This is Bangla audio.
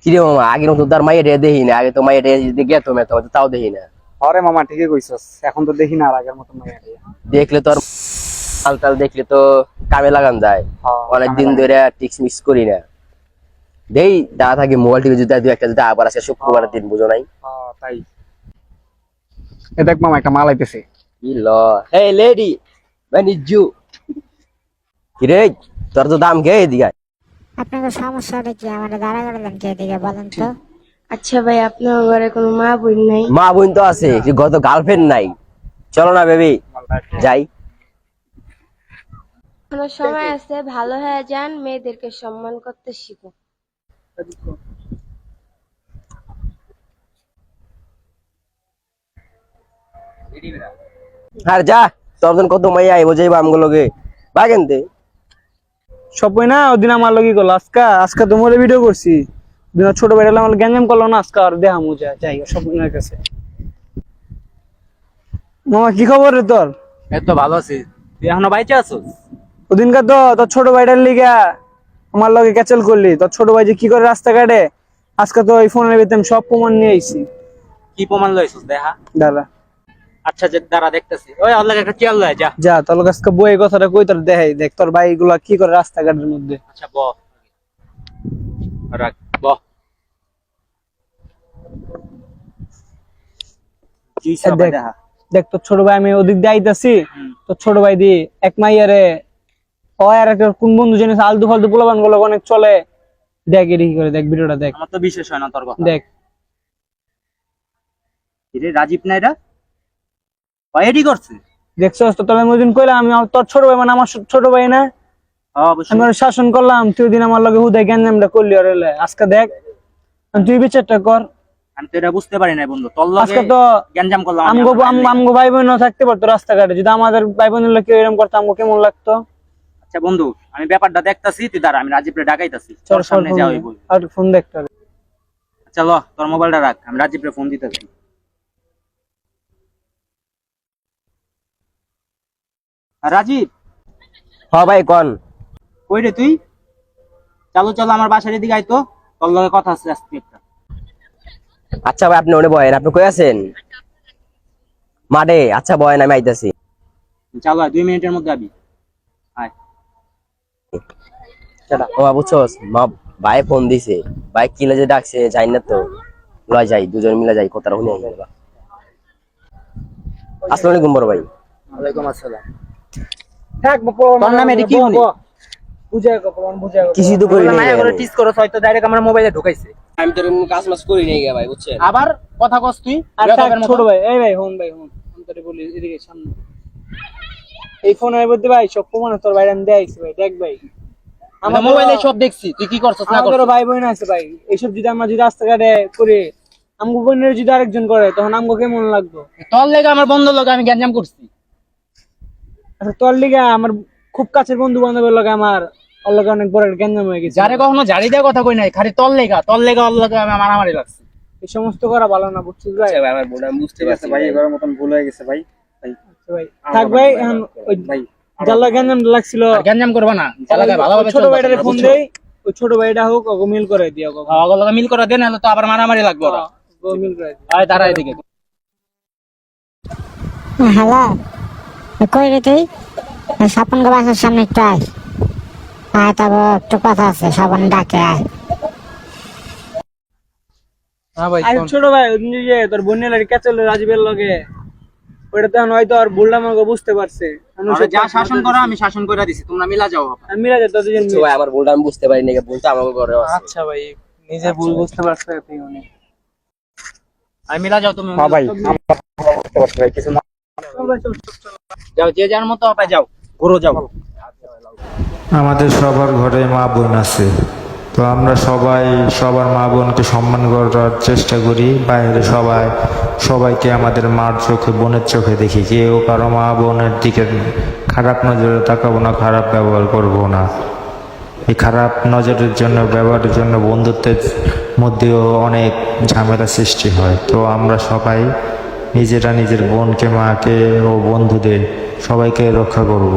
কিরে মামা আগের মতো তার মাইয়া দেখি না, আগে তো মাইয়া দেখে তো মেতো তাও দেখি না। আরে মামা ঠিকই কইছস, এখন তো দেখি না আর আগের মতো মাইয়া। দেখলে তো আর হাল টাল দেখলে তো কামে লাগান যায়। অনেকদিন ধরে টিক্স মিক্স করি না, দেই দা থাকি মোবাইল টিভি যদি দুই একটা যদি আবার আজকে শুক্রবারের দিন বুঝো নাই। তাই এ দেখ মামা একটা মাল আইতেছে। কি ল হে লেডি মানে জু কিরে তোর তো দাম কে এদিকে আপনাদের সমস্যাটা কি? আমার দাঁড়া করলেন কে এদিকে বলেন তো। আচ্ছা ভাই, আপনার ঘরে কোনো মা বোন নাই? মা বোন তো আছে, গত গার্লফ্রেন্ড নাই। চলো না বেবি যাই। এখনো সময় আছে, ভালো হয়ে যান, মেয়েদেরকে সম্মান করতে শিখো। আর যা তোর জন্য কত মাইয়া আইবো যাইবা আমগুলোকে বাগেনতে সব বই না ওদিন আমার লগি করলো। আজকা তো মোরে ভিডিও করছি, দিন ছোট ভাইরা আমার গ্যাঞ্জাম করলো না, আজকা আর দেহা মুজা যাই সব বইনের কাছে। মামা কি খবর রে তোর? এত ভালো আছি, তুই এখনো বাইচে আছো? ওদিনকার তো তোর ছোট ভাইটার লিগা আমার লগে ক্যাচেল করলি। তোর ছোট ভাই যে কি করে রাস্তাঘাটে, আজকে তো এই ফোনের ভিতরে সব প্রমাণ নিয়ে আইছি। কি প্রমাণ লইছস দেখা? দাঁড়া আচ্ছা যে দাঁড়া দেখতেছি, ওই আল্লাহ একটা চেয়ার লয় যা। যা তোর কাছে বই এই কথাটা কই তোর দেখাই, দেখ তোর ভাই গুলা কি করে রাস্তাঘাটের মধ্যে। আচ্ছা ব রাখ ব কি সব দেখ দেখা। দেখ তোর ছোট ভাই, আমি ওদিক দিয়ে আইতাছি, তোর ছোট ভাই দি এক মাইয়ারে হয় আর একটা কোন বন্ধু জানিস আলতু ফালতু পোলাপান গুলো অনেক চলে। দেখ এটি কি করে, দেখ ভিডিওটা দেখ। আমার তো বিশেষ হয় না তোর কথা। দেখ এরে রাজীব না এটা এডি করছে। দেখছস তো? তোর আমি ওইদিন কইলাম আমি তোর ছোট ভাই, মানে আমার ছোট ভাই না, আমি ওর শাসন করলাম, তুই ওই দিন আমার লগে হুদাই গ্যাঞ্জামটা করলি। ওর আজকে দেখ তুই বিচারটা কর। আমি তো এটা বুঝতে পারি না বন্ধু, তোর লগে আজকে তো গ্যাঞ্জাম করলাম। আমগো ভাই বোন থাকতে পারতো রাস্তাঘাটে, যদি আমাদের ভাই বোনের লোক এরকম করতো আমগো কেমন লাগতো? আচ্ছা বন্ধু আমি ব্যাপারটা দেখতাছি, তুই দাঁড়া আমি রাজীবরে ডাকাইতাছি, তোর সামনে যাওই বল। আর ফোন দেখতে হবে। আচ্ছা ল তোর মোবাইলটা রাখ, আমি রাজীবরে ফোন দিতেছি। রাজীব। হ্যাঁ ভাই কোন কই রে তুই? চলো চলো আমার বাসার এদিকে আইতো, তোর লগে কথা আছে আজকে একটা। আচ্ছা ভাই আপনি ওনে বয়েন, আপনি কই আছেন? মাঠে। আচ্ছা বয়েন আমি আইতাছি। চলো 2 মিনিটের মধ্যে আবি। আয় ও বুঝছস মা ভাই ফোন দিছে, ভাই কিলে যে ডাকছে যাই না তো, লয় যাই দুজন মিলে যাই কথাটা শুনে আইবা। আসসালামু আলাইকুম বড় ভাই। ওয়ালাইকুম আসসালাম। থাক তোর নামে এটা কি হলো? বুঝায় কো প্রমাণ বুঝায় কো। কিছু তো করি না, মায়া করে টিস করছ হয়তো ডাইরেক্ট আমার মোবাইলে ঢুকাইছে। আমি তোর কাজ মাস করি নাই গে ভাই বুঝছেন। আবার কথা কস তুই? আর ছোট ভাই, এই ভাই হন ভাই হন, আমি তোরে বলি এদিকে সামনে এই ফোনের মধ্যে ভাই সব প্রমাণ তোর ভাই আমি দেখাইছি ভাই। দেখ ভাই আমার মোবাইলে সব দেখছি, তুই কি করছস না করছস? আমাদের ভাই বোন আছে ভাই, এইসব যদি আমরা যদি রাস্তাঘাটে করি, আমগো বোনের যদি আরেকজন করে তখন আমগো কেমন লাগবে? তোর লেগে আমার বন্ধু লগে আমি গ্যাঞ্জাম করছি। আচ্ছা তোর লিগা আমার খুব কাছের বন্ধু বান্ধবের লগে আমার ওর লগে অনেক বড় একটা গ্যাঞ্জাম হয়ে গেছে। যারে কখনো জারি দেওয়ার কথা কই নাই, খালি তোর লেগা ওর লগে আমি মারামারি লাগছে। এই সমস্ত করা ভালো না, বুঝছিস ভাই? ভাই আমার বোন আমি বুঝতে পারছি ভাই, এবারের মতন ভুল হয়ে গেছে ভাই। ভাই থাক ভাই, এখন ওই ভাই জাল্লা গ্যাঞ্জাম লাগছিল, গ্যাঞ্জাম করবা না। জালাগায় ভালোভাবে ছোট ভাইটারে ফোন দেই, ওই ছোট ভাইটা হোক ওকে মিল করে দিও গো। ওগুলো লগে মিল করে দেন, নাহলে তো আবার মারামারি লাগবে ওরা। ও মিল করে দিও। আয় দাঁড়া এদিকে। হ্যালো, কই রে তুই? স্বপন গো বাসার সামনে একটু আয়। আয় তবে একটু কথা আছে, স্বপন ডাকে আয়। হ্যাঁ ভাই ছোট ভাই ওদিন যে তোর বোনের ক্যাচেল রাজীবের লগে, ওটা তো হয়তো আর ভুলটা আমাকে বুঝতে পারছে। যা শাসন করা আমি শাসন করে দিছি, তোমরা মিলা যাও। আমি মিলা যেত দুজন ভাই আমার ভুলটা আমি বুঝতে পারি না, ভুলটা আমাকে করে আছে। আচ্ছা ভাই নিজে ভুল বুঝতে পারছে তুই অনেক। আমি মিলা যাও তুমি। হ্যাঁ ভাই আমরা বুঝতে পারছি ভাই, কিছু না। যাও যে যার মতো হবে যাও, ঘুরো যাও। আমাদের সবার ঘরে মা বোন আছে, তো আমরা সবাই সবার মা বোনকে সম্মান করার চেষ্টা করি। বাইরে সবাইকে আমাদের মার চোখে বোনের চোখে দেখি, কেউ কারো মা বোনের দিকে খারাপ নজরে তাকাবো না, খারাপ ব্যবহার করবো না। এই খারাপ নজরের জন্য ব্যবহারের জন্য বন্ধুত্বের মধ্যেও অনেক ঝামেলা সৃষ্টি হয়। তো আমরা সবাই নিজেরা নিজের বোনকে, মাকে ও বন্ধুদের সবাইকে রক্ষা করব।